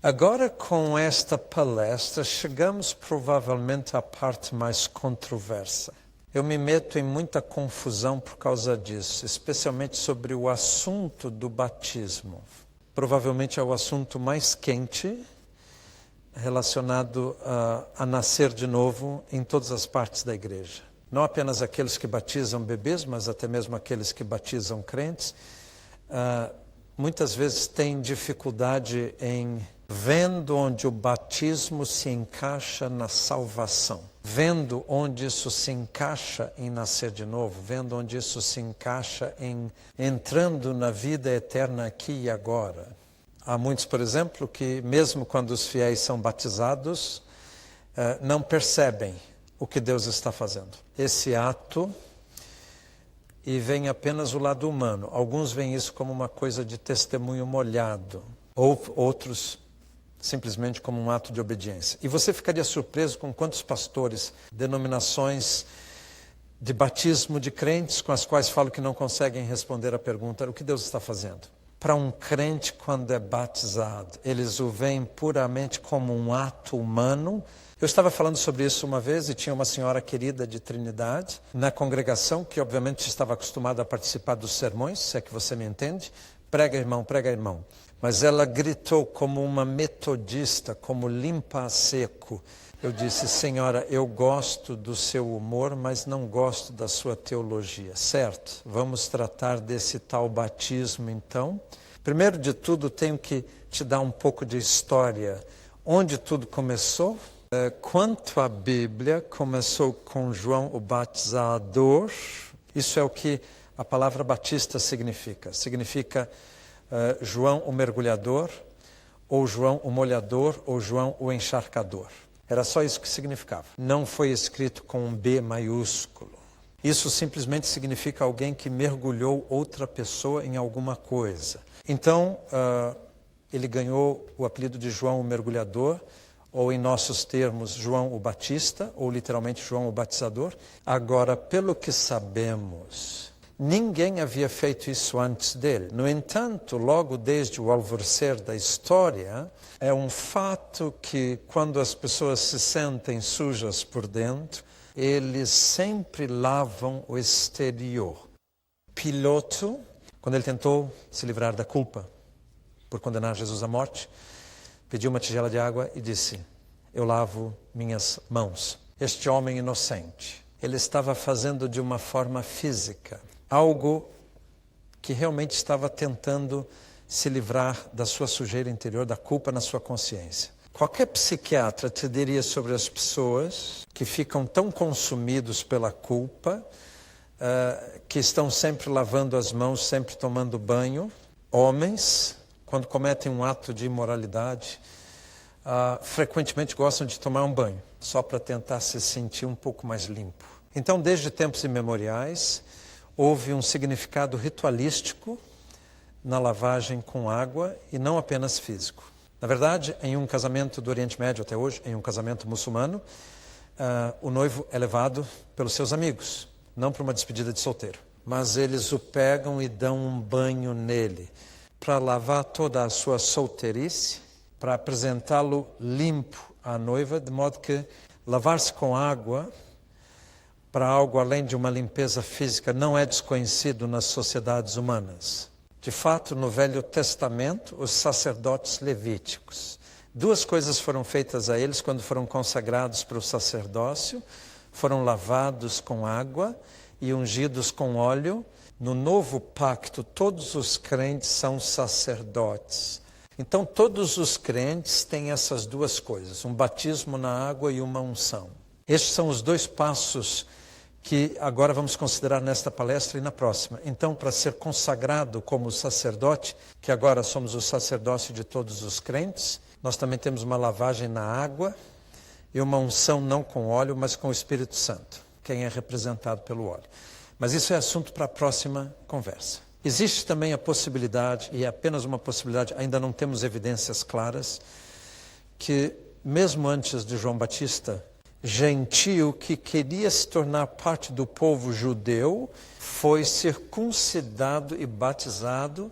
Agora, com esta palestra, chegamos provavelmente à parte mais controversa. Eu me meto em muita confusão por causa disso, especialmente sobre o assunto do batismo. Provavelmente é o assunto mais quente relacionado a nascer de novo em todas as partes da igreja. Não apenas aqueles que batizam bebês, mas até mesmo aqueles que batizam crentes. Muitas vezes têm dificuldade em vendo onde o batismo se encaixa na salvação, vendo onde isso se encaixa em nascer de novo, vendo onde isso se encaixa em entrando na vida eterna aqui e agora. Há muitos, por exemplo, que mesmo quando os fiéis são batizados, não percebem o que Deus está fazendo. Esse ato, e vem apenas o lado humano. Alguns veem isso como uma coisa de testemunho molhado, ou outros simplesmente como um ato de obediência. E você ficaria surpreso com quantos pastores, denominações de batismo de crentes com as quais falo que não conseguem responder a pergunta: o que Deus está fazendo? Para um crente, quando é batizado, eles o veem puramente como um ato humano. Eu estava falando sobre isso uma vez e tinha uma senhora querida de Trinidade na congregação que obviamente estava acostumada a participar dos sermões, se é que você me entende. Prega, irmão, prega, irmão. Mas ela gritou como uma metodista, como limpa a seco. Eu disse: senhora, eu gosto do seu humor, mas não gosto da sua teologia. Certo, vamos tratar desse tal batismo então. Primeiro de tudo, tenho que te dar um pouco de história. Onde tudo começou? Quanto à Bíblia, começou com João o Batizador. Isso é o que a palavra batista significa. Significa João o mergulhador, ou João o molhador, ou João o encharcador. Era só isso que significava. Não foi escrito com um B maiúsculo. Isso simplesmente significa alguém que mergulhou outra pessoa em alguma coisa. Então, ele ganhou o apelido de João o Mergulhador, ou em nossos termos, João o Batista, ou literalmente João o Batizador. Agora, pelo que sabemos, ninguém havia feito isso antes dele. No entanto, logo desde o alvorecer da história, é um fato que quando as pessoas se sentem sujas por dentro, eles sempre lavam o exterior. Piloto, quando ele tentou se livrar da culpa por condenar Jesus à morte, pediu uma tigela de água e disse: eu lavo minhas mãos. Este homem inocente, ele estava fazendo de uma forma física algo que realmente estava tentando se livrar da sua sujeira interior, da culpa na sua consciência. Qualquer psiquiatra te diria sobre as pessoas que ficam tão consumidos pela culpa, que estão sempre lavando as mãos, sempre tomando banho. Homens, quando cometem um ato de imoralidade, frequentemente gostam de tomar um banho, só para tentar se sentir um pouco mais limpo. Então, desde tempos imemoriais, houve um significado ritualístico na lavagem com água e não apenas físico. Na verdade, em um casamento do Oriente Médio até hoje, em um casamento muçulmano, o noivo é levado pelos seus amigos, não para uma despedida de solteiro. Mas eles o pegam e dão um banho nele, para lavar toda a sua solteirice, para apresentá-lo limpo à noiva, de modo que lavar-se com água para algo além de uma limpeza física não é desconhecido nas sociedades humanas. De fato, no Velho Testamento, os sacerdotes levíticos, duas coisas foram feitas a eles quando foram consagrados para o sacerdócio: foram lavados com água e ungidos com óleo. No Novo Pacto, todos os crentes são sacerdotes. Então, todos os crentes têm essas duas coisas, um batismo na água e uma unção. Estes são os dois passos que agora vamos considerar nesta palestra e na próxima. Então, para ser consagrado como sacerdote, que agora somos o sacerdócio de todos os crentes, nós também temos uma lavagem na água e uma unção não com óleo, mas com o Espírito Santo, quem é representado pelo óleo. Mas isso é assunto para a próxima conversa. Existe também a possibilidade, e é apenas uma possibilidade, ainda não temos evidências claras, que mesmo antes de João Batista, gentio que queria se tornar parte do povo judeu foi circuncidado e batizado.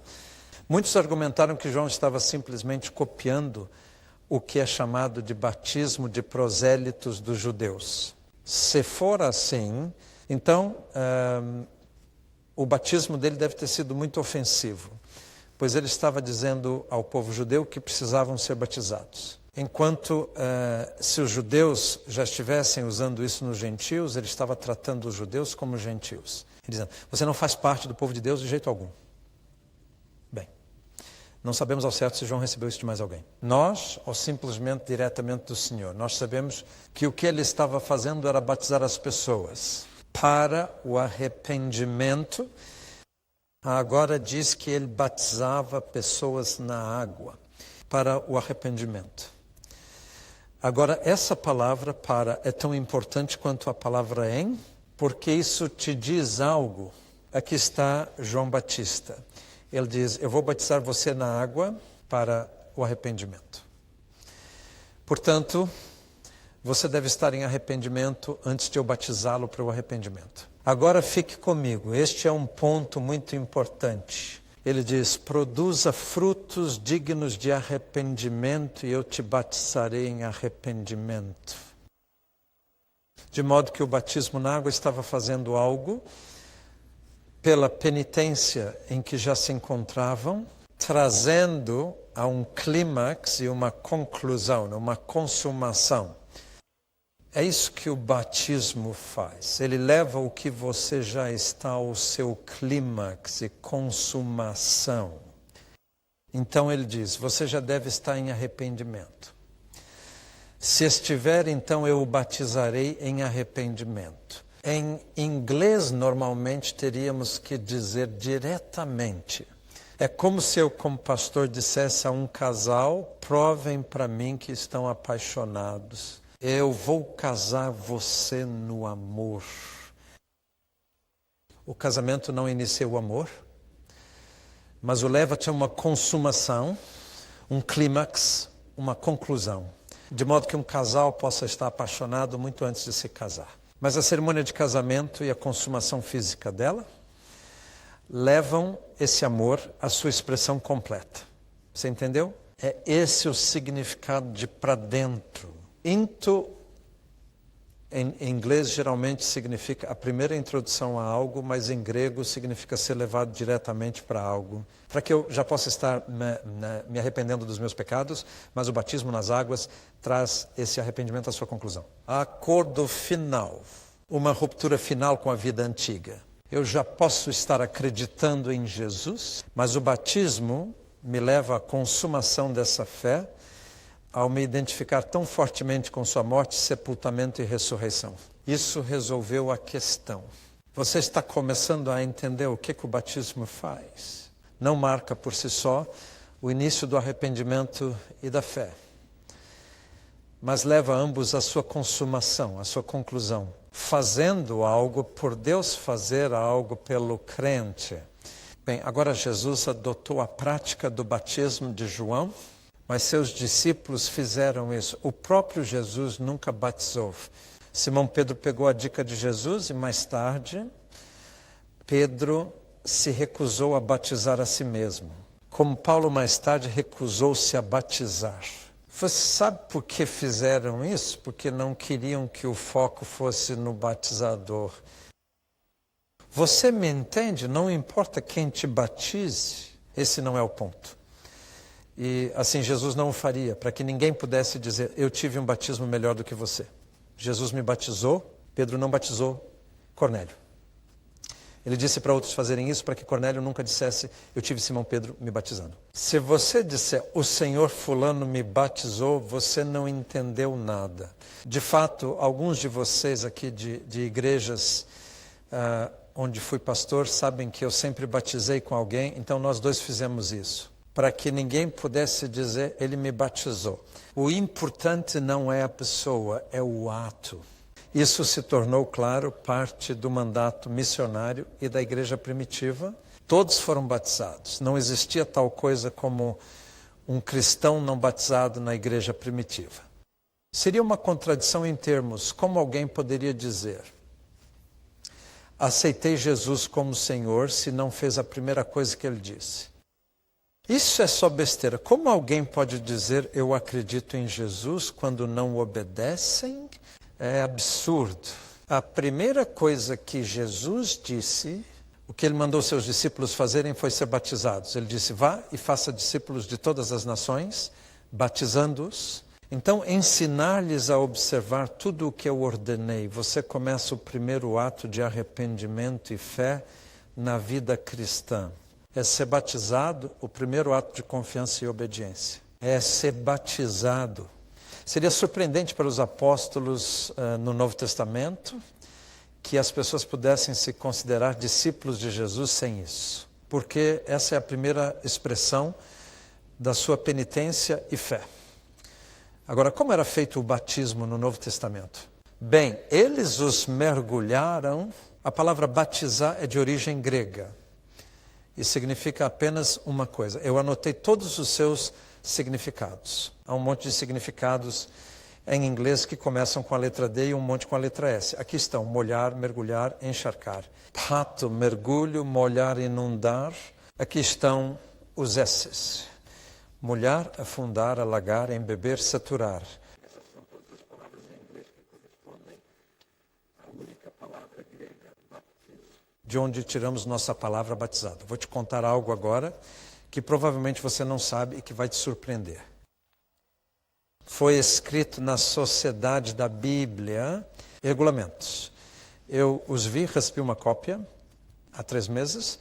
Muitos argumentaram que João estava simplesmente copiando o que é chamado de batismo de prosélitos dos judeus. Se for assim, então o batismo dele deve ter sido muito ofensivo, pois ele estava dizendo ao povo judeu que precisavam ser batizados. Enquanto se os judeus já estivessem usando isso nos gentios, ele estava tratando os judeus como gentios. Dizendo, você não faz parte do povo de Deus de jeito algum. Bem, não sabemos ao certo se João recebeu isso de mais alguém. Nós, ou simplesmente diretamente do Senhor, nós sabemos que o que ele estava fazendo era batizar as pessoas para o arrependimento. Agora diz que ele batizava pessoas na água para o arrependimento. Agora, essa palavra para é tão importante quanto a palavra em, porque isso te diz algo. Aqui está João Batista. Ele diz, eu vou batizar você na água para o arrependimento. Portanto, você deve estar em arrependimento antes de eu batizá-lo para o arrependimento. Agora fique comigo, este é um ponto muito importante. Ele diz, produza frutos dignos de arrependimento e eu te batizarei em arrependimento. De modo que o batismo na água estava fazendo algo pela penitência em que já se encontravam, trazendo a um clímax e uma conclusão, uma consumação. É isso que o batismo faz. Ele leva o que você já está ao seu clímax e consumação. Então ele diz, você já deve estar em arrependimento. Se estiver, então eu o batizarei em arrependimento. Em inglês, normalmente, teríamos que dizer diretamente. É como se eu, como pastor, dissesse a um casal, provem para mim que estão apaixonados. Eu vou casar você no amor. O casamento não inicia o amor, mas o leva-te a uma consumação, um clímax, uma conclusão. De modo que um casal possa estar apaixonado muito antes de se casar. Mas a cerimônia de casamento e a consumação física dela levam esse amor à sua expressão completa. Você entendeu? É esse o significado de para dentro. Into, em inglês, geralmente significa a primeira introdução a algo, mas em grego significa ser levado diretamente para algo. Para que eu já possa estar me arrependendo dos meus pecados, mas o batismo nas águas traz esse arrependimento à sua conclusão. Acordo final, uma ruptura final com a vida antiga. Eu já posso estar acreditando em Jesus, mas o batismo me leva à consumação dessa fé, ao me identificar tão fortemente com sua morte, sepultamento e ressurreição. Isso resolveu a questão. Você está começando a entender o que o batismo faz. Não marca por si só o início do arrependimento e da fé, mas leva ambos à sua consumação, à sua conclusão. Fazendo algo por Deus, fazer algo pelo crente. Bem, agora Jesus adotou a prática do batismo de João, mas seus discípulos fizeram isso. O próprio Jesus nunca batizou. Simão Pedro pegou a dica de Jesus e mais tarde Pedro se recusou a batizar a si mesmo. Como Paulo mais tarde recusou-se a batizar. Você sabe por que fizeram isso? Porque não queriam que o foco fosse no batizador. Você me entende? Não importa quem te batize, esse não é o ponto. E assim Jesus não o faria, para que ninguém pudesse dizer, eu tive um batismo melhor do que você. Jesus me batizou, Pedro não batizou Cornélio. Ele disse para outros fazerem isso para que Cornélio nunca dissesse, eu tive Simão Pedro me batizando. Se você disser, o Senhor fulano me batizou, você não entendeu nada. De fato, alguns de vocês aqui de igrejas onde fui pastor sabem que eu sempre batizei com alguém, então nós dois fizemos isso. Para que ninguém pudesse dizer, ele me batizou. O importante não é a pessoa, é o ato. Isso se tornou, claro, parte do mandato missionário e da igreja primitiva. Todos foram batizados. Não existia tal coisa como um cristão não batizado na igreja primitiva. Seria uma contradição em termos, como alguém poderia dizer, aceitei Jesus como Senhor se não fez a primeira coisa que ele disse. Isso é só besteira. Como alguém pode dizer eu acredito em Jesus quando não obedecem? É absurdo. A primeira coisa que Jesus disse, o que ele mandou seus discípulos fazerem foi ser batizados. Ele disse, vá e faça discípulos de todas as nações, batizando-os. Então, ensinar-lhes a observar tudo o que eu ordenei. Você começa o primeiro ato de arrependimento e fé na vida cristã. É ser batizado, o primeiro ato de confiança e obediência. É ser batizado. Seria surpreendente para os apóstolos no Novo Testamento que as pessoas pudessem se considerar discípulos de Jesus sem isso. Porque essa é a primeira expressão da sua penitência e fé. Agora, como era feito o batismo no Novo Testamento? Bem, eles os mergulharam. A palavra batizar é de origem grega. E significa apenas uma coisa. Eu anotei todos os seus significados. Há um monte de significados em inglês que começam com a letra D e um monte com a letra S. Aqui estão: molhar, mergulhar, encharcar. Pato, mergulho, molhar, inundar. Aqui estão os S's. Molhar, afundar, alagar, embeber, saturar. Essas são todas as palavras em inglês que correspondem à única palavra grega, batismo, de onde tiramos nossa palavra batizado. Vou te contar algo agora que provavelmente você não sabe e que vai te surpreender. Foi escrito na Sociedade da Bíblia regulamentos. Eu os vi, recebi uma cópia há 3 meses,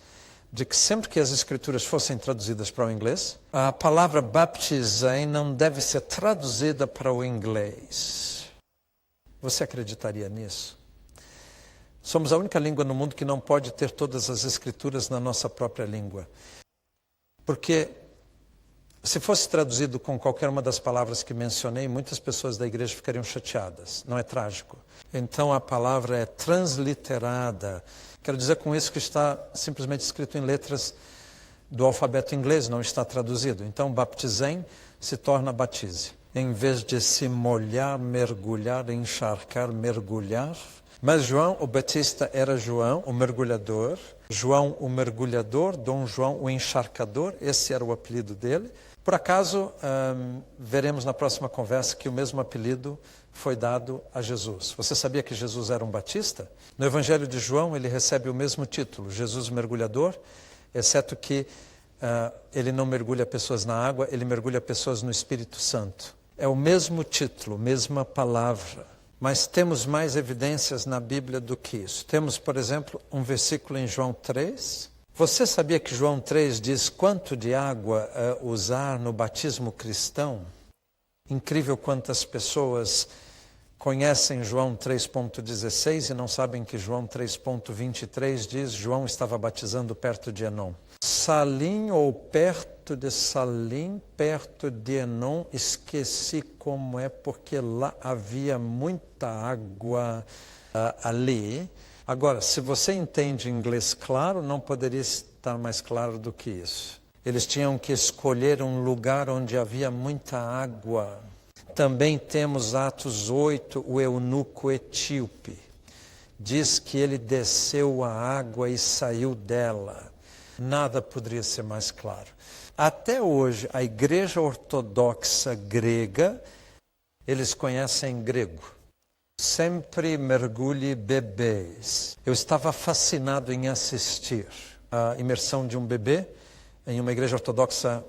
de que sempre que as escrituras fossem traduzidas para o inglês, a palavra baptizei não deve ser traduzida para o inglês. Você acreditaria nisso? Somos a única língua no mundo que não pode ter todas as escrituras na nossa própria língua. Porque se fosse traduzido com qualquer uma das palavras que mencionei, muitas pessoas da igreja ficariam chateadas. Não é trágico. Então a palavra é transliterada. Quero dizer com isso que está simplesmente escrito em letras do alfabeto inglês, não está traduzido. Então baptizem se torna batize. Em vez de se molhar, mergulhar, encharcar, mergulhar. Mas João, o Batista, era João, o mergulhador. João, o mergulhador. Dom João, o encharcador. Esse era o apelido dele. Por acaso, veremos na próxima conversa que o mesmo apelido foi dado a Jesus. Você sabia que Jesus era um batista? No Evangelho de João, ele recebe o mesmo título, Jesus mergulhador, exceto que ele não mergulha pessoas na água, ele mergulha pessoas no Espírito Santo. É o mesmo título, mesma palavra. Mas temos mais evidências na Bíblia do que isso. Temos, por exemplo, um versículo em João 3. Você sabia que João 3 diz quanto de água usar no batismo cristão? Incrível quantas pessoas conhecem João 3.16 e não sabem que João 3.23 diz João estava batizando perto de Enom. Salim ou perto de Salim, perto de Enom, esqueci como é, porque lá havia muita água ali. Agora, se você entende inglês claro, não poderia estar mais claro do que isso. Eles tinham que escolher um lugar onde havia muita água. Também temos Atos 8, o eunuco etíope. Diz que ele desceu a água e saiu dela. Nada poderia ser mais claro. Até hoje, a Igreja Ortodoxa grega, eles conhecem grego. Sempre mergulhe bebês. Eu estava fascinado em assistir a imersão de um bebê em uma igreja ortodoxa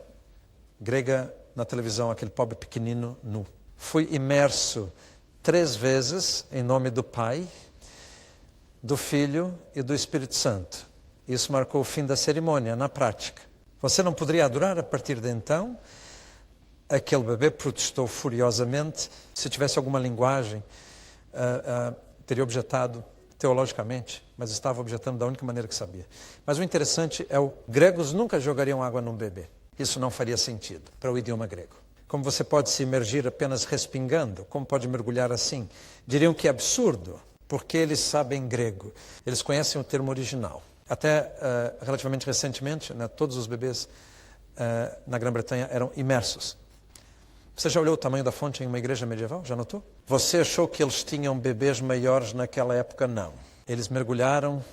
grega na televisão, aquele pobre pequenino nu. Fui imerso 3 vezes em nome do Pai, do Filho e do Espírito Santo. Isso marcou o fim da cerimônia, na prática. Você não poderia adorar a partir de então? Aquele bebê protestou furiosamente. Se tivesse alguma linguagem, teria objetado teologicamente, mas estava objetando da única maneira que sabia. Mas o interessante é gregos nunca jogariam água num bebê. Isso não faria sentido para o idioma grego. Como você pode se imergir apenas respingando? Como pode mergulhar assim? Diriam que é absurdo, porque eles sabem grego. Eles conhecem o termo original. Até relativamente recentemente, todos os bebês na Grã-Bretanha eram imersos. Você já olhou o tamanho da fonte em uma igreja medieval? Já notou? Você achou que eles tinham bebês maiores naquela época? Não. Eles mergulharam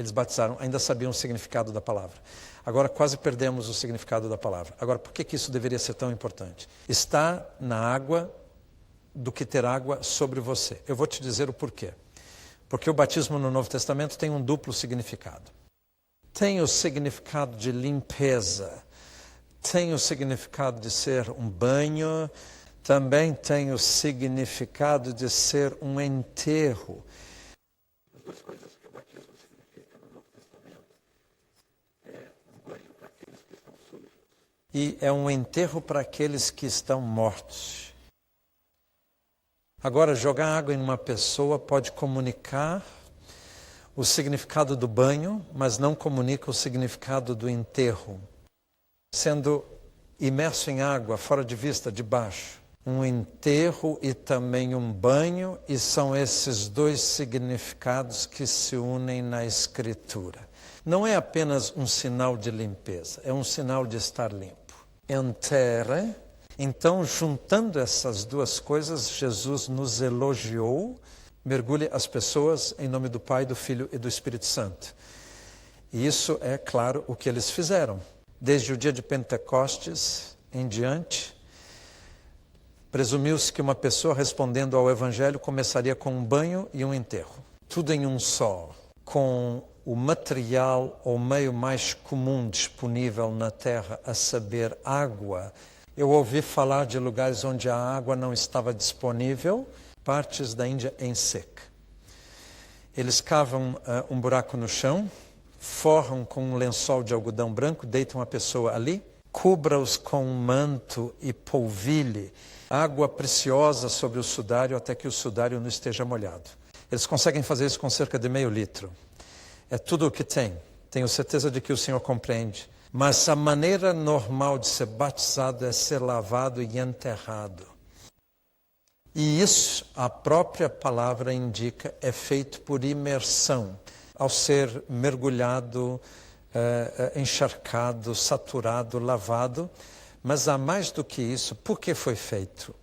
Eles batizaram, ainda sabiam o significado da palavra. Agora quase perdemos o significado da palavra. Agora, por que isso deveria ser tão importante? Está na água do que ter água sobre você. Eu vou te dizer o porquê. Porque o batismo no Novo Testamento tem um duplo significado. Tem o significado de limpeza, tem o significado de ser um banho, também tem o significado de ser um enterro. As duas coisas que o batismo significa no Novo Testamento é um banho para aqueles que estão sujos e é um enterro para aqueles que estão mortos. Agora, jogar água em uma pessoa pode comunicar o significado do banho, mas não comunica o significado do enterro. Sendo imerso em água, fora de vista, de baixo, um enterro e também um banho, e são esses dois significados que se unem na Escritura. Não é apenas um sinal de limpeza, é um sinal de estar limpo. Enterre. Então, juntando essas duas coisas, Jesus nos elogiou. Mergulhe as pessoas em nome do Pai, do Filho e do Espírito Santo. E isso é, claro, o que eles fizeram. Desde o dia de Pentecostes em diante, presumiu-se que uma pessoa respondendo ao Evangelho começaria com um banho e um enterro. Tudo em um só, com o material ou meio mais comum disponível na terra, a saber, água. Eu ouvi falar de lugares onde a água não estava disponível, partes da Índia em seca. Eles cavam um buraco no chão, forram com um lençol de algodão branco, deitam a pessoa ali, cubra-os com um manto e polvilhe água preciosa sobre o sudário até que o sudário não esteja molhado. Eles conseguem fazer isso com cerca de meio litro. É tudo o que tem. Tenho certeza de que o Senhor compreende. Mas a maneira normal de ser batizado é ser lavado e enterrado. E isso, a própria palavra indica, é feito por imersão. Ao ser mergulhado, encharcado, saturado, lavado. Mas há mais do que isso. Por que foi feito?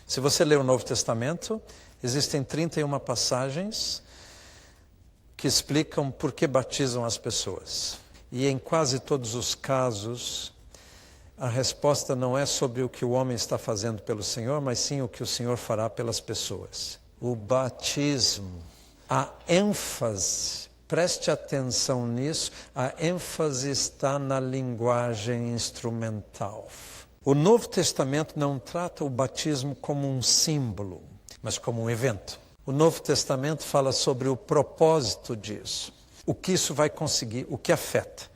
Se você ler o Novo Testamento, existem 31 passagens que explicam por que batizam as pessoas. E em quase todos os casos, a resposta não é sobre o que o homem está fazendo pelo Senhor, mas sim o que o Senhor fará pelas pessoas. O batismo, a ênfase, preste atenção nisso, a ênfase está na linguagem instrumental. O Novo Testamento não trata o batismo como um símbolo, mas como um evento. O Novo Testamento fala sobre o propósito disso. O que isso vai conseguir, o que afeta.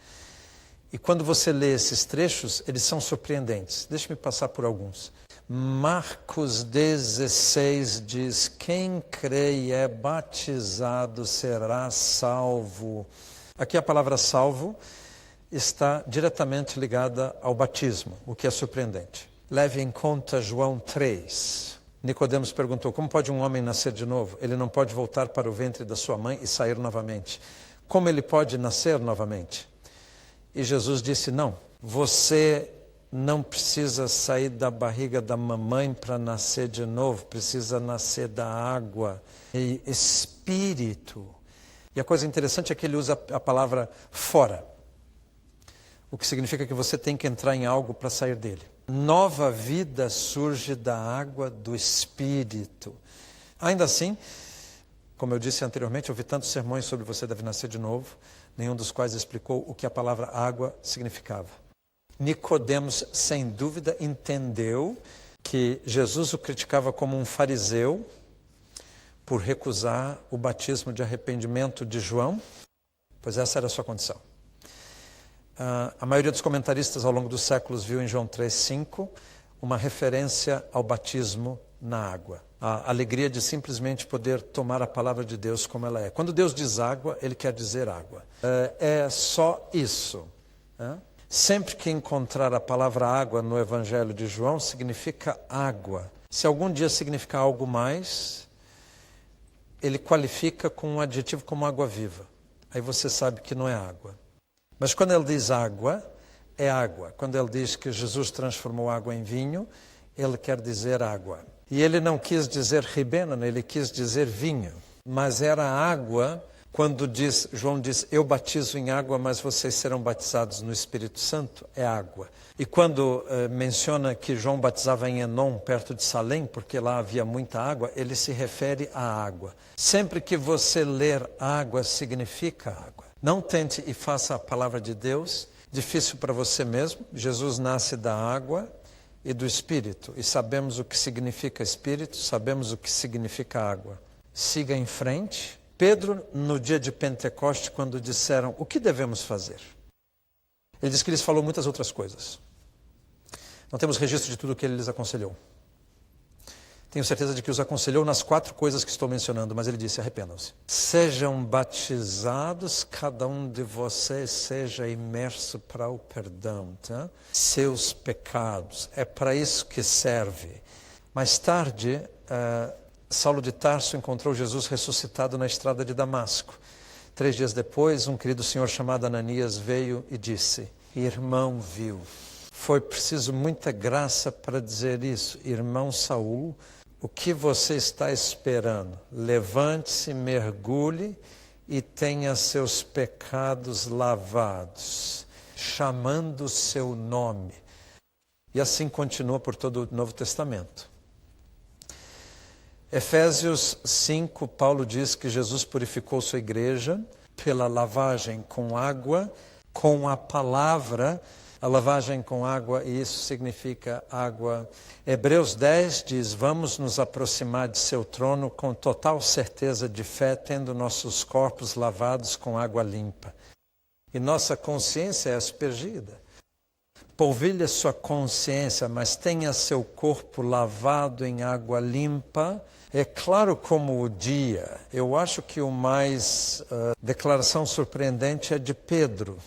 E quando você lê esses trechos, eles são surpreendentes. Deixe-me passar por alguns. Marcos 16 diz, quem crê e é batizado será salvo. Aqui a palavra salvo está diretamente ligada ao batismo, o que é surpreendente. Leve em conta João 3. Nicodemos perguntou, como pode um homem nascer de novo? Ele não pode voltar para o ventre da sua mãe e sair novamente. Como ele pode nascer novamente? E Jesus disse, não, você não precisa sair da barriga da mamãe para nascer de novo, precisa nascer da água e espírito. E a coisa interessante é que ele usa a palavra fora, o que significa que você tem que entrar em algo para sair dele. Nova vida surge da água do espírito. Ainda assim, como eu disse anteriormente, eu ouvi tantos sermões sobre você deve nascer de novo, nenhum dos quais explicou o que a palavra água significava. Nicodemos, sem dúvida, entendeu que Jesus o criticava como um fariseu por recusar o batismo de arrependimento de João, pois essa era a sua condição. A maioria dos comentaristas ao longo dos séculos viu em João 3,5 uma referência ao batismo na água. A alegria de simplesmente poder tomar a palavra de Deus como ela é. Quando Deus diz água, Ele quer dizer água. É só isso. Sempre que encontrar a palavra água no Evangelho de João, significa água. Se algum dia significar algo mais, ele qualifica com um adjetivo como água viva. Aí você sabe que não é água. Mas quando ele diz água, é água. Quando ele diz que Jesus transformou água em vinho, ele quer dizer água. E ele não quis dizer ribena, ele quis dizer vinho. Mas era água Quando João diz, eu batizo em água, mas vocês serão batizados no Espírito Santo, é água. E quando menciona que João batizava em Enom, perto de Salém, porque lá havia muita água, ele se refere à água. Sempre que você ler água, significa água. Não tente e faça a palavra de Deus difícil para você mesmo. Jesus nasce da água e do Espírito. E sabemos o que significa Espírito, sabemos o que significa água. Siga em frente. Pedro, no dia de Pentecoste, quando disseram, o que devemos fazer? Ele disse que lhes falou muitas outras coisas. Não temos registro de tudo o que ele lhes aconselhou. Tenho certeza de que os aconselhou nas 4 coisas que estou mencionando, mas ele disse, arrependam-se. Sejam batizados, cada um de vocês seja imerso para o perdão, tá? Seus pecados. É para isso que serve. Mais tarde, Saulo de Tarso encontrou Jesus ressuscitado na estrada de Damasco. 3 dias depois, um querido senhor chamado Ananias veio e disse, irmão viu. Foi preciso muita graça para dizer isso. Irmão Saul, o que você está esperando? Levante-se, mergulhe e tenha seus pecados lavados, chamando o seu nome. E assim continua por todo o Novo Testamento. Efésios 5, Paulo diz que Jesus purificou sua igreja pela lavagem com água, com a palavra, a lavagem com água, e isso significa água. Hebreus 10 diz, vamos nos aproximar de seu trono com total certeza de fé, tendo nossos corpos lavados com água limpa. E nossa consciência é aspergida. Polvilhe sua consciência, mas tenha seu corpo lavado em água limpa. É claro como o dia. Eu acho que o mais declaração surpreendente é de Pedro.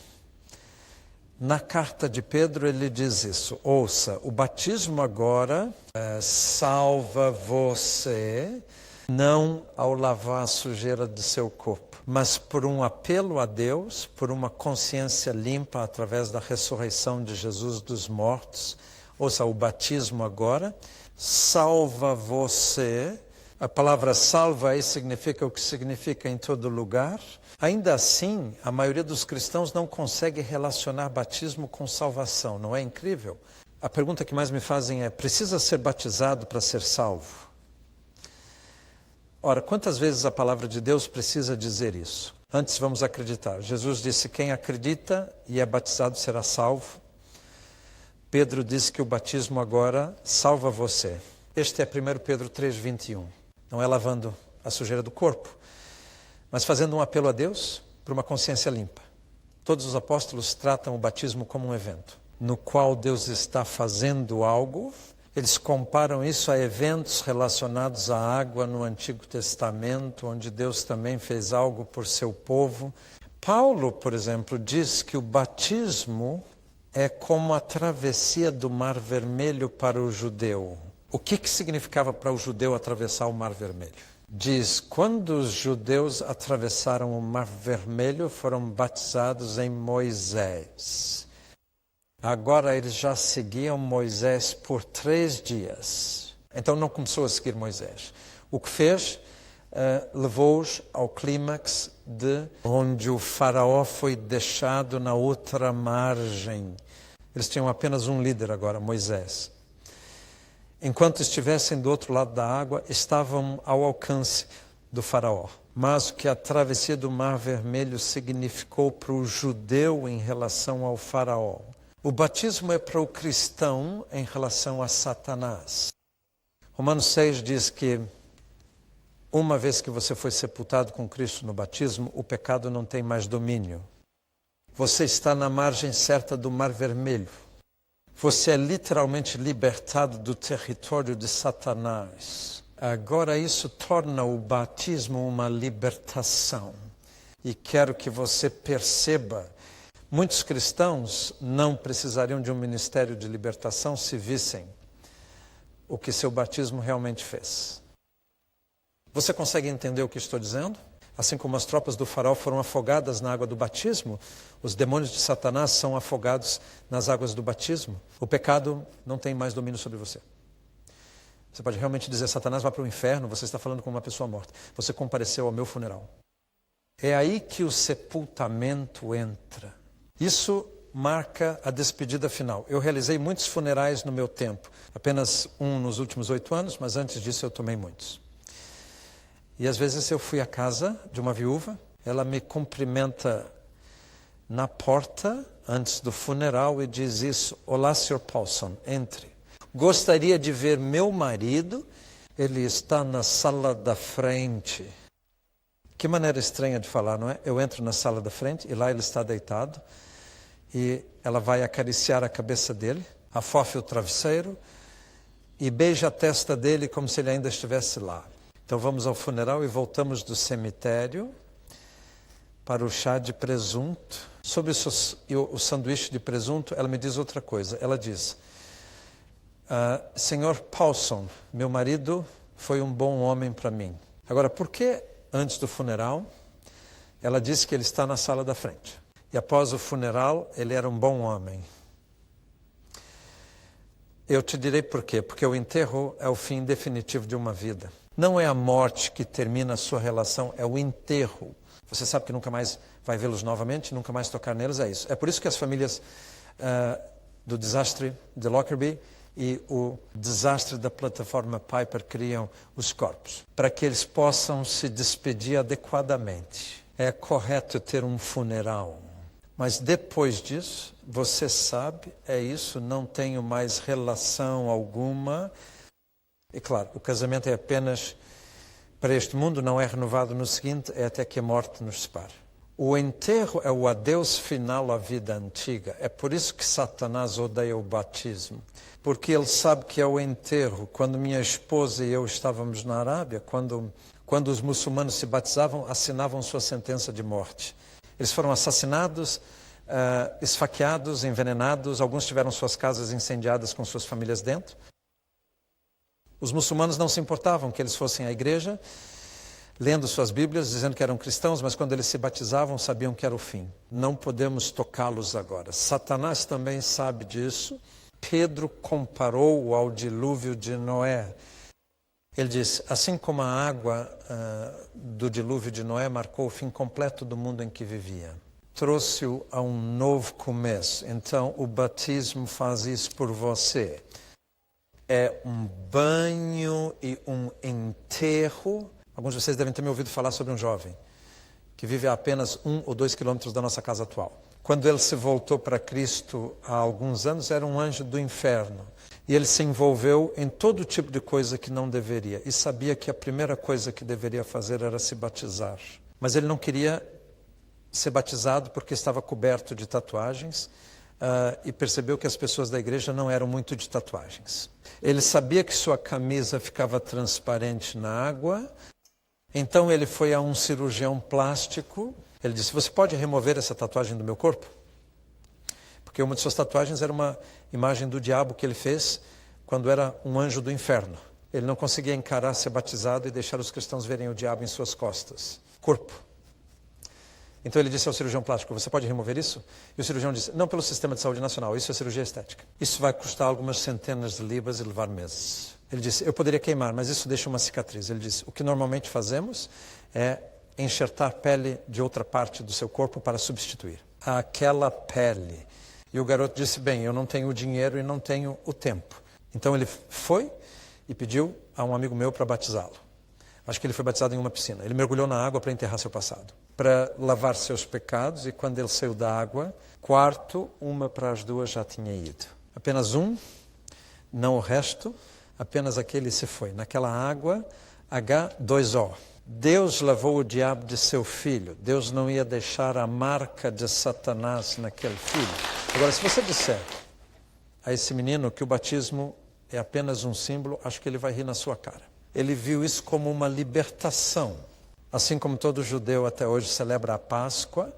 Na carta de Pedro ele diz isso. Ouça, o batismo agora salva você, não ao lavar a sujeira do seu corpo, mas por um apelo a Deus, por uma consciência limpa através da ressurreição de Jesus dos mortos. Ouça, o batismo agora salva você. A palavra salva aí significa o que significa em todo lugar. Ainda assim, a maioria dos cristãos não consegue relacionar batismo com salvação. Não é incrível? A pergunta que mais me fazem é, precisa ser batizado para ser salvo? Ora, quantas vezes a palavra de Deus precisa dizer isso? Antes vamos acreditar. Jesus disse, quem acredita e é batizado será salvo. Pedro disse que o batismo agora salva você. Este é 1 Pedro 3:21. Não é lavando a sujeira do corpo, mas fazendo um apelo a Deus por uma consciência limpa. Todos os apóstolos tratam o batismo como um evento, no qual Deus está fazendo algo. Eles comparam isso a eventos relacionados à água no Antigo Testamento, onde Deus também fez algo por seu povo. Paulo, por exemplo, diz que o batismo é como a travessia do Mar Vermelho para o judeu. O que significava para o judeu atravessar o Mar Vermelho? Diz, quando os judeus atravessaram o Mar Vermelho, foram batizados em Moisés. Agora eles já seguiam Moisés por 3 dias. Então não começou a seguir Moisés. O que fez, levou-os ao clímax de onde o faraó foi deixado na outra margem. Eles tinham apenas um líder agora, Moisés. Enquanto estivessem do outro lado da água, estavam ao alcance do faraó. Mas o que a travessia do Mar Vermelho significou para o judeu em relação ao faraó. O batismo é para o cristão em relação a Satanás. Romanos 6 diz que uma vez que você foi sepultado com Cristo no batismo, o pecado não tem mais domínio. Você está na margem certa do Mar Vermelho. Você é literalmente libertado do território de Satanás. Agora isso torna o batismo uma libertação. E quero que você perceba, muitos cristãos não precisariam de um ministério de libertação se vissem o que seu batismo realmente fez. Você consegue entender o que estou dizendo? Assim como as tropas do faraó foram afogadas na água do batismo, os demônios de Satanás são afogados nas águas do batismo. O pecado não tem mais domínio sobre você. Você pode realmente dizer, Satanás vai para o inferno, você está falando com uma pessoa morta. Você compareceu ao meu funeral. É aí que o sepultamento entra. Isso marca a despedida final. Eu realizei muitos funerais no meu tempo. Apenas um nos últimos 8 anos, mas antes disso eu tomei muitos. E às vezes eu fui à casa de uma viúva, ela me cumprimenta na porta antes do funeral e diz isso: olá, Sr. Paulson, entre. Gostaria de ver meu marido, ele está na sala da frente. Que maneira estranha de falar, não é? Eu entro na sala da frente e lá ele está deitado e ela vai acariciar a cabeça dele, afofa o travesseiro e beija a testa dele como se ele ainda estivesse lá. Então vamos ao funeral e voltamos do cemitério para o chá de presunto. Sobre o sanduíche de presunto, ela me diz outra coisa. Ela diz: Senhor Paulson, meu marido foi um bom homem para mim. Agora, por que antes do funeral ela disse que ele está na sala da frente? E após o funeral, ele era um bom homem. Eu te direi por quê. Porque o enterro é o fim definitivo de uma vida. Não é a morte que termina a sua relação, é o enterro. Você sabe que nunca mais vai vê-los novamente, nunca mais tocar neles, é isso. É por isso que as famílias do desastre de Lockerbie e o desastre da plataforma Piper criam os corpos, para que eles possam se despedir adequadamente. É correto ter um funeral. Mas depois disso, você sabe, é isso, não tenho mais relação alguma. E claro, o casamento é apenas para este mundo, não é renovado no seguinte, é até que a morte nos separe. O enterro é o adeus final à vida antiga. É por isso que Satanás odeia o batismo. Porque ele sabe que é o enterro. Quando minha esposa e eu estávamos na Arábia, quando os muçulmanos se batizavam, assinavam sua sentença de morte. Eles foram assassinados, esfaqueados, envenenados. Alguns tiveram suas casas incendiadas com suas famílias dentro. Os muçulmanos não se importavam que eles fossem à igreja, lendo suas Bíblias, dizendo que eram cristãos, mas quando eles se batizavam, sabiam que era o fim. Não podemos tocá-los agora. Satanás também sabe disso. Pedro comparou-o ao dilúvio de Noé. Ele disse, assim como a água do dilúvio de Noé marcou o fim completo do mundo em que vivia, trouxe-o a um novo começo. Então, o batismo faz isso por você. É um banho e um enterro. Alguns de vocês devem ter me ouvido falar sobre um jovem que vive a apenas 1 ou 2 quilômetros da nossa casa atual. Quando ele se voltou para Cristo há alguns anos, era um anjo do inferno. E ele se envolveu em todo tipo de coisa que não deveria. E sabia que a primeira coisa que deveria fazer era se batizar. Mas ele não queria ser batizado porque estava coberto de tatuagens. E percebeu que as pessoas da igreja não eram muito de tatuagens. Ele sabia que sua camisa ficava transparente na água. Então ele foi a um cirurgião plástico. Ele disse, você pode remover essa tatuagem do meu corpo? Porque uma de suas tatuagens era uma imagem do diabo que ele fez quando era um anjo do inferno. Ele não conseguia encarar ser batizado e deixar os cristãos verem o diabo em suas costas. Corpo. Então ele disse ao cirurgião plástico, você pode remover isso? E o cirurgião disse, não pelo Sistema de Saúde Nacional, isso é cirurgia estética. Isso vai custar algumas centenas de libras e levar meses. Ele disse, eu poderia queimar, mas isso deixa uma cicatriz. Ele disse, o que normalmente fazemos é enxertar pele de outra parte do seu corpo para substituir aquela pele. E o garoto disse, bem, eu não tenho o dinheiro e não tenho o tempo. Então ele foi e pediu a um amigo meu para batizá-lo. Acho que ele foi batizado em uma piscina. Ele mergulhou na água para enterrar seu passado, para lavar seus pecados, e quando ele saiu da água, quarto, 1 para as 2 já tinha ido. Apenas um, não o resto, apenas aquele se foi. Naquela água, H2O. Deus lavou o diabo de seu filho. Deus não ia deixar a marca de Satanás naquele filho. Agora, se você disser a esse menino que o batismo é apenas um símbolo, acho que ele vai rir na sua cara. Ele viu isso como uma libertação. Assim como todo judeu até hoje celebra a Páscoa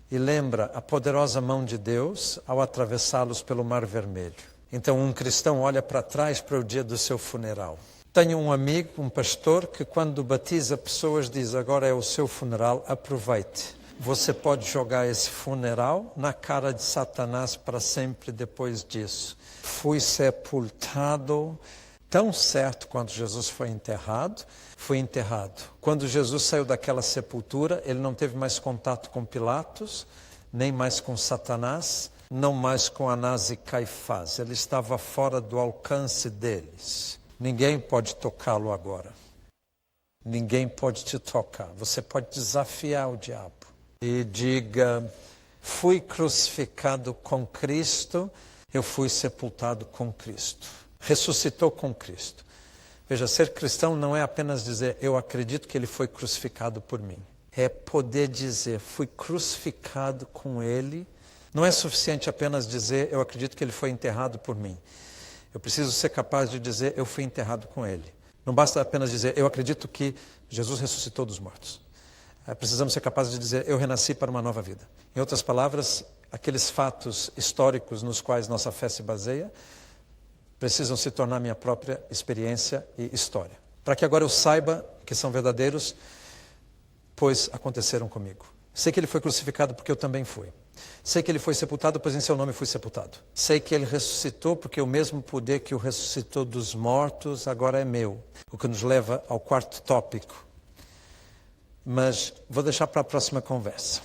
e lembra a poderosa mão de Deus ao atravessá-los pelo Mar Vermelho. Então um cristão olha para trás para o dia do seu funeral. Tenho um amigo, um pastor, que quando batiza pessoas diz, agora é o seu funeral, aproveite. Você pode jogar esse funeral na cara de Satanás para sempre depois disso. Fui sepultado Tão certo quando Jesus foi enterrado, foi enterrado. Quando Jesus saiu daquela sepultura, ele não teve mais contato com Pilatos, nem mais com Satanás, não mais com Anás e Caifás. Ele estava fora do alcance deles. Ninguém pode tocá-lo agora. Ninguém pode te tocar. Você pode desafiar o diabo e diga: fui crucificado com Cristo, eu fui sepultado com Cristo. Ressuscitou com Cristo. Veja, ser cristão não é apenas dizer, eu acredito que ele foi crucificado por mim. É poder dizer, fui crucificado com ele. Não é suficiente apenas dizer, eu acredito que ele foi enterrado por mim. Eu preciso ser capaz de dizer, eu fui enterrado com ele. Não basta apenas dizer, eu acredito que Jesus ressuscitou dos mortos. Precisamos ser capazes de dizer, eu renasci para uma nova vida. Em outras palavras, aqueles fatos históricos nos quais nossa fé se baseia, precisam se tornar minha própria experiência e história. Para que agora eu saiba que são verdadeiros, pois aconteceram comigo. Sei que ele foi crucificado porque eu também fui. Sei que ele foi sepultado, pois em seu nome fui sepultado. Sei que ele ressuscitou porque o mesmo poder que o ressuscitou dos mortos agora é meu. O que nos leva ao quarto tópico. Mas vou deixar para a próxima conversa.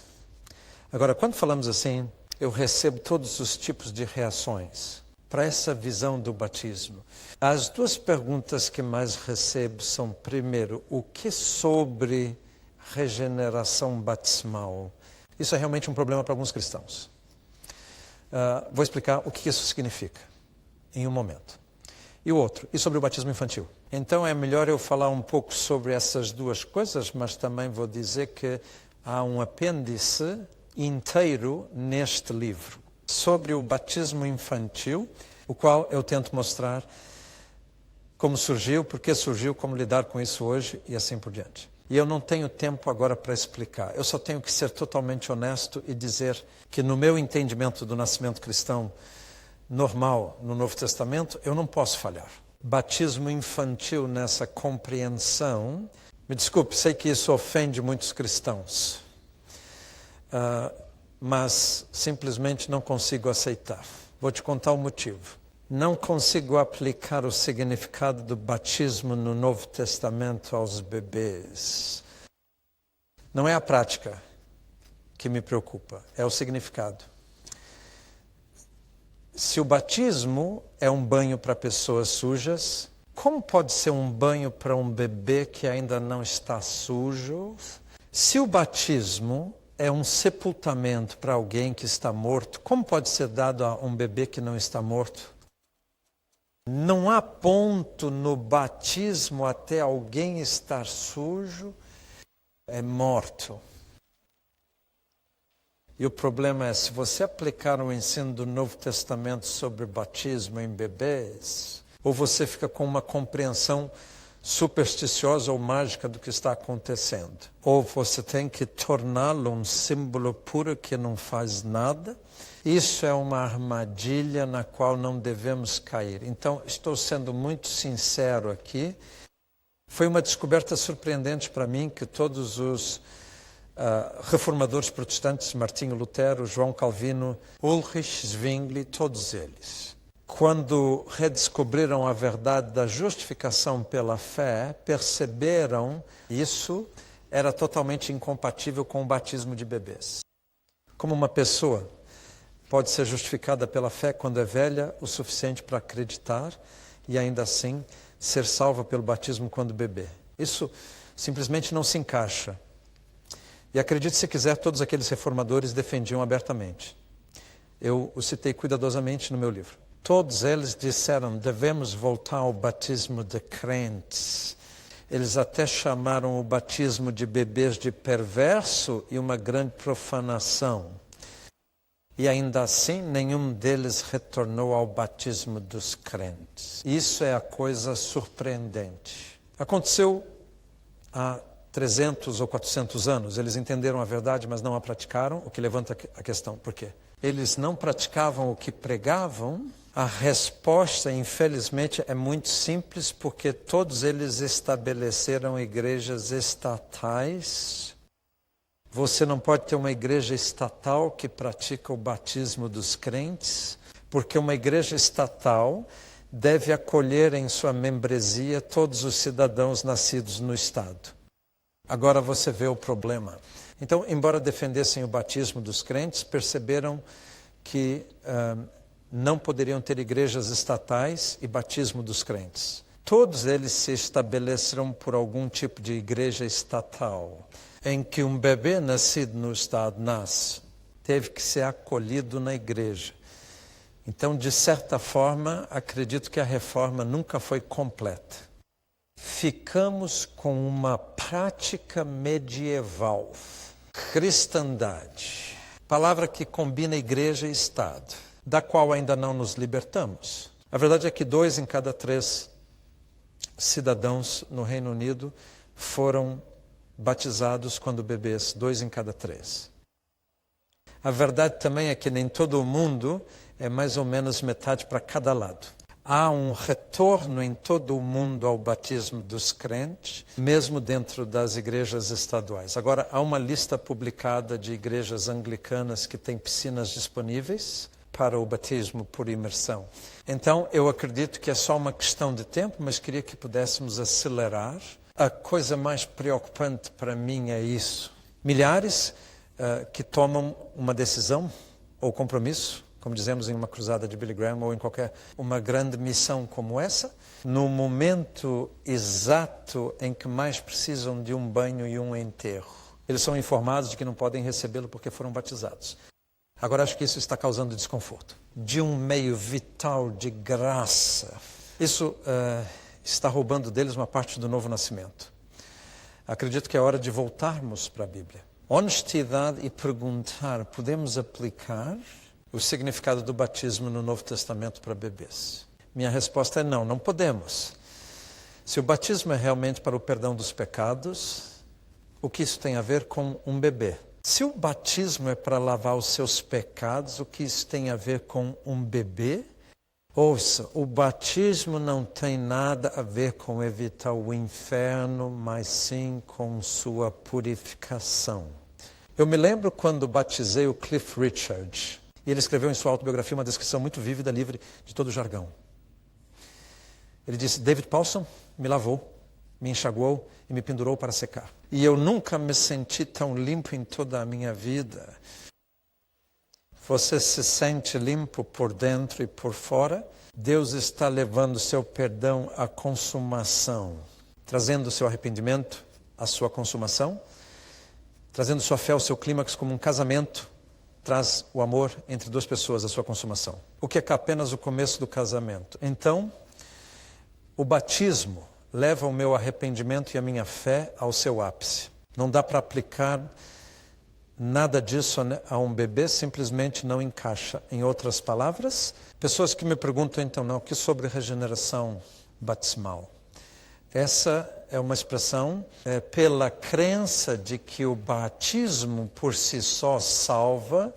Agora, quando falamos assim, eu recebo todos os tipos de reações para essa visão do batismo. As duas perguntas que mais recebo são, primeiro, o que sobre regeneração batismal? Isso é realmente um problema para alguns cristãos. Vou explicar o que isso significa em um momento. E o outro, e sobre o batismo infantil? Então é melhor eu falar um pouco sobre essas duas coisas, mas também vou dizer que há um apêndice inteiro neste livro sobre o batismo infantil, o qual eu tento mostrar como surgiu, por que surgiu, como lidar com isso hoje e assim por diante. E eu não tenho tempo agora para explicar. Eu só tenho que ser totalmente honesto e dizer que no meu entendimento do nascimento cristão normal no Novo Testamento, eu não posso falhar. Batismo infantil nessa compreensão, me desculpe, sei que isso ofende muitos cristãos, mas simplesmente não consigo aceitar. Vou te contar o motivo. Não consigo aplicar o significado do batismo no Novo Testamento aos bebês. Não é a prática que me preocupa, é o significado. Se o batismo é um banho para pessoas sujas, como pode ser um banho para um bebê que ainda não está sujo? Se o batismo é um sepultamento para alguém que está morto, como pode ser dado a um bebê que não está morto? Não há ponto no batismo até alguém estar sujo, é morto. E o problema é, se você aplicar o ensino do Novo Testamento sobre batismo em bebês, ou você fica com uma compreensão supersticiosa ou mágica do que está acontecendo, ou você tem que torná-lo um símbolo puro que não faz nada. Isso é uma armadilha na qual não devemos cair. Então, estou sendo muito sincero aqui. Foi uma descoberta surpreendente para mim que todos os reformadores protestantes, Martinho Lutero, João Calvino, Ulrich Zwingli, todos eles, quando redescobriram a verdade da justificação pela fé, perceberam isso era totalmente incompatível com o batismo de bebês. Como uma pessoa pode ser justificada pela fé quando é velha o suficiente para acreditar e ainda assim ser salva pelo batismo quando bebê. Isso simplesmente não se encaixa. E acredite se quiser, todos aqueles reformadores defendiam abertamente. Eu o citei cuidadosamente no meu livro. Todos eles disseram, devemos voltar ao batismo de crentes. Eles até chamaram o batismo de bebês de perverso e uma grande profanação. E ainda assim, nenhum deles retornou ao batismo dos crentes. Isso é a coisa surpreendente. Aconteceu há 300 ou 400 anos. Eles entenderam a verdade, mas não a praticaram, o que levanta a questão. Por quê? Eles não praticavam o que pregavam. A resposta, infelizmente, é muito simples, porque todos eles estabeleceram igrejas estatais. Você não pode ter uma igreja estatal que pratica o batismo dos crentes, porque uma igreja estatal deve acolher em sua membresia todos os cidadãos nascidos no Estado. Agora você vê o problema. Então, embora defendessem o batismo dos crentes, perceberam que não poderiam ter igrejas estatais e batismo dos crentes. Todos eles se estabeleceram por algum tipo de igreja estatal, em que um bebê nascido no Estado teve que ser acolhido na igreja. Então, de certa forma, acredito que a reforma nunca foi completa. Ficamos com uma prática medieval, cristandade, palavra que combina igreja e Estado, da qual ainda não nos libertamos. A verdade é que 2 em cada 3 cidadãos no Reino Unido foram batizados quando bebês, 2 em cada 3. A verdade também é que nem todo o mundo é mais ou menos metade para cada lado. Há um retorno em todo o mundo ao batismo dos crentes, mesmo dentro das igrejas estaduais. Agora, há uma lista publicada de igrejas anglicanas que têm piscinas disponíveis para o batismo por imersão. Então, eu acredito que é só uma questão de tempo, mas queria que pudéssemos acelerar. A coisa mais preocupante para mim é isso. Milhares que tomam uma decisão ou compromisso, como dizemos em uma cruzada de Billy Graham ou em uma grande missão como essa, no momento exato em que mais precisam de um banho e um enterro. Eles são informados de que não podem recebê-lo porque foram batizados. Agora, acho que isso está causando desconforto. De um meio vital de graça. Isso está roubando deles uma parte do novo nascimento. Acredito que é hora de voltarmos para a Bíblia. Honestidade e perguntar, podemos aplicar o significado do batismo no Novo Testamento para bebês? Minha resposta é não, não podemos. Se o batismo é realmente para o perdão dos pecados, o que isso tem a ver com um bebê? Se o batismo é para lavar os seus pecados, o que isso tem a ver com um bebê? Ouça, o batismo não tem nada a ver com evitar o inferno, mas sim com sua purificação. Eu me lembro quando batizei o Cliff Richard, e ele escreveu em sua autobiografia uma descrição muito vívida, livre de todo o jargão. Ele disse, David Paulson me lavou, me enxaguou e me pendurou para secar. E eu nunca me senti tão limpo em toda a minha vida. Você se sente limpo por dentro e por fora? Deus está levando seu perdão à consumação, trazendo seu arrependimento à sua consumação, trazendo sua fé ao seu clímax como um casamento, traz o amor entre 2 pessoas à sua consumação. O que é apenas o começo do casamento. Então, o batismo leva o meu arrependimento e a minha fé ao seu ápice. Não dá para aplicar nada disso a um bebê, simplesmente não encaixa. Em outras palavras, pessoas que me perguntam então, o que sobre regeneração batismal? Essa é uma expressão pela crença de que o batismo por si só salva.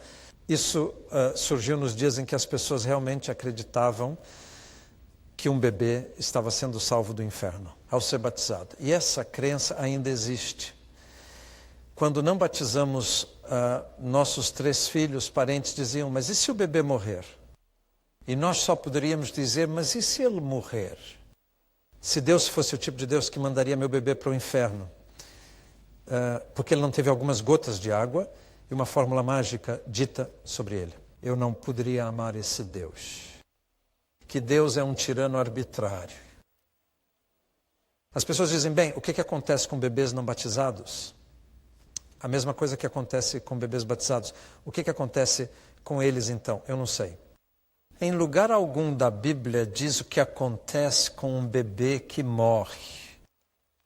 Isso surgiu nos dias em que as pessoas realmente acreditavam que um bebê estava sendo salvo do inferno ao ser batizado. E essa crença ainda existe. Quando não batizamos nossos 3 filhos, parentes diziam, mas e se o bebê morrer? E nós só poderíamos dizer, mas e se ele morrer? Se Deus fosse o tipo de Deus que mandaria meu bebê para o inferno, porque ele não teve algumas gotas de água e uma fórmula mágica dita sobre ele. Eu não poderia amar esse Deus. Que Deus é um tirano arbitrário. As pessoas dizem, bem, o que acontece com bebês não batizados? A mesma coisa que acontece com bebês batizados. O que acontece com eles então? Eu não sei. Em lugar algum da Bíblia diz o que acontece com um bebê que morre.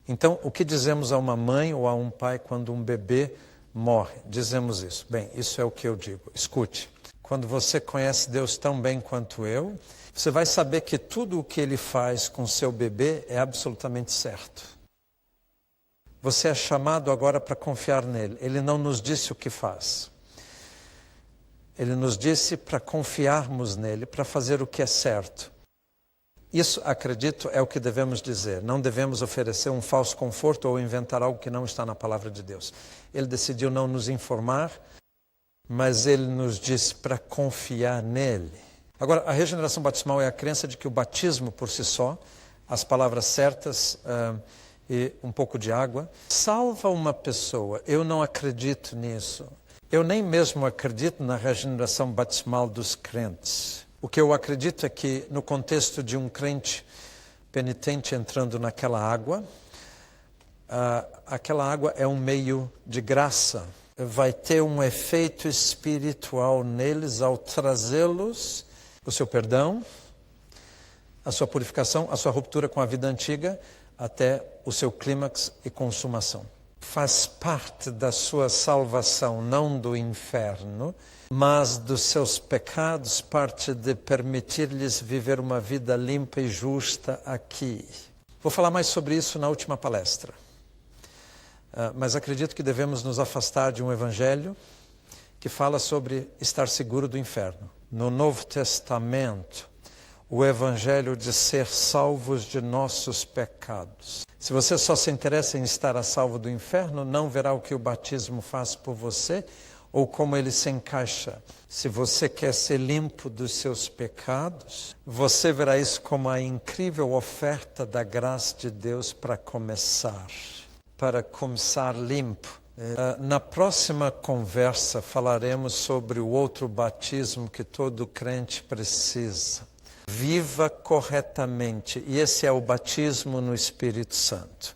Então, o que dizemos a uma mãe ou a um pai quando um bebê morre? Dizemos isso. Bem, isso é o que eu digo. Escute, quando você conhece Deus tão bem quanto eu, você vai saber que tudo o que Ele faz com seu bebê é absolutamente certo. Você é chamado agora para confiar nele. Ele não nos disse o que faz. Ele nos disse para confiarmos nele, para fazer o que é certo. Isso, acredito, é o que devemos dizer. Não devemos oferecer um falso conforto ou inventar algo que não está na palavra de Deus. Ele decidiu não nos informar, mas ele nos disse para confiar nele. Agora, a regeneração batismal é a crença de que o batismo por si só, as palavras certas e um pouco de água, salva uma pessoa. Eu não acredito nisso. Eu nem mesmo acredito na regeneração batismal dos crentes. O que eu acredito é que, no contexto de um crente penitente entrando naquela água, aquela água é um meio de graça. Vai ter um efeito espiritual neles ao trazê-los o seu perdão, a sua purificação, a sua ruptura com a vida antiga, até o seu clímax e consumação. Faz parte da sua salvação, não do inferno, mas dos seus pecados, parte de permitir-lhes viver uma vida limpa e justa aqui. Vou falar mais sobre isso na última palestra. Mas acredito que devemos nos afastar de um evangelho que fala sobre estar seguro do inferno. No Novo Testamento, o evangelho de ser salvos de nossos pecados. Se você só se interessa em estar a salvo do inferno, não verá o que o batismo faz por você ou como ele se encaixa. Se você quer ser limpo dos seus pecados, você verá isso como a incrível oferta da graça de Deus para começar limpo. Na próxima conversa falaremos sobre o outro batismo que todo crente precisa. Viva corretamente. E esse é o batismo no Espírito Santo.